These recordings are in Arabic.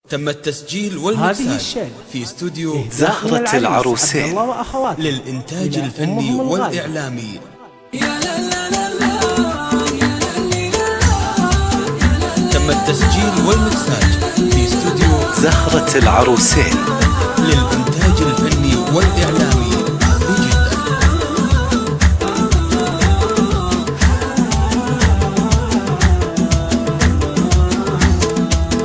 تم التسجيل والمكساج في استوديو زهرة العروسين للإنتاج الفني والإعلامي. تم التسجيل والمكساج في استوديو زهرة العروسين للإنتاج الفني والإعلامي بجدة.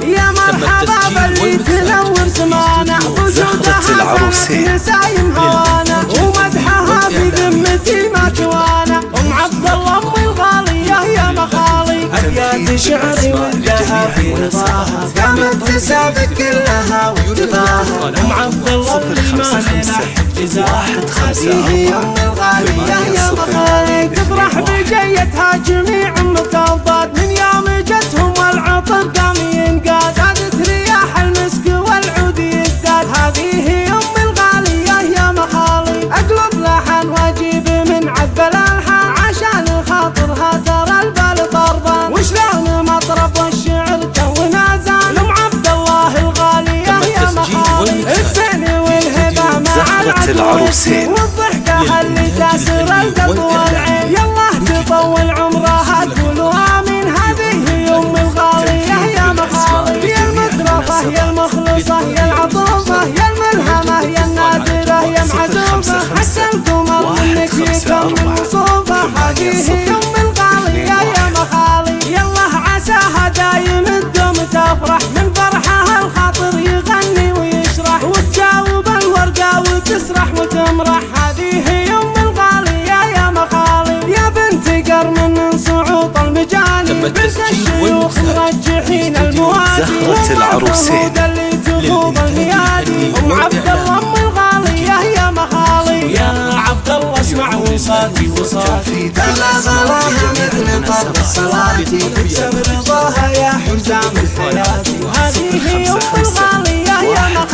يا مرحبا باللي تنور سمانا وجودها نسايم هوانا ومدحها في ذمتي ما توانا. ام عبد الله ام الغالية يا مخالي ابيات شعري ودها في رضاها قامت تسابق كلها واتباها. ام عبد الله اللي ما نلح جزاها هذه ام الغالية يا مخالي تفرح بجيتها جميع متوضات من يوم جتهم والعطر قام ينقاد زادت رياح المسك والعود يزداد. هذه ام الغالية يا مخالي اقلب لحن واجيب من عذب الالحان عشان خاطرها ترى البال طربان وشلون مطرب والشعر تو نازل. ام عبد الله الغالية يا مخالي الزين والهبة مع العروسين والضحكة اللي تاسر القلب والعين يلا تطول عمرها تقولوا امين. هذه ام الغالية يا مخالي يا المترفة يا المخلصة يا العطوفة يا الملهمة يا النادرة يا معزوفة حتى القمر منك يكون مصوفة. هذه ام الغالية يا مخالي يلا عساها دايم الدم تفرح من فرحها الخاطر يغني ويشرح وتجاوب الورقة وتسرح وتمرح. هذه ام الغالية يا مخالي يا بنت قرم من صعوط المجاني بنت الشيوخ مرجحين الموازي زهرة العروسين اللي تفوض الميادي. ام عبد الله ام الغالية يا مخالي يا عبد الله اسمع وصاتي وصاتي بلغها مثل فرض صلاتي تكسب رضاها يا حزام الحياة. هذه ام الغالية يا مخالي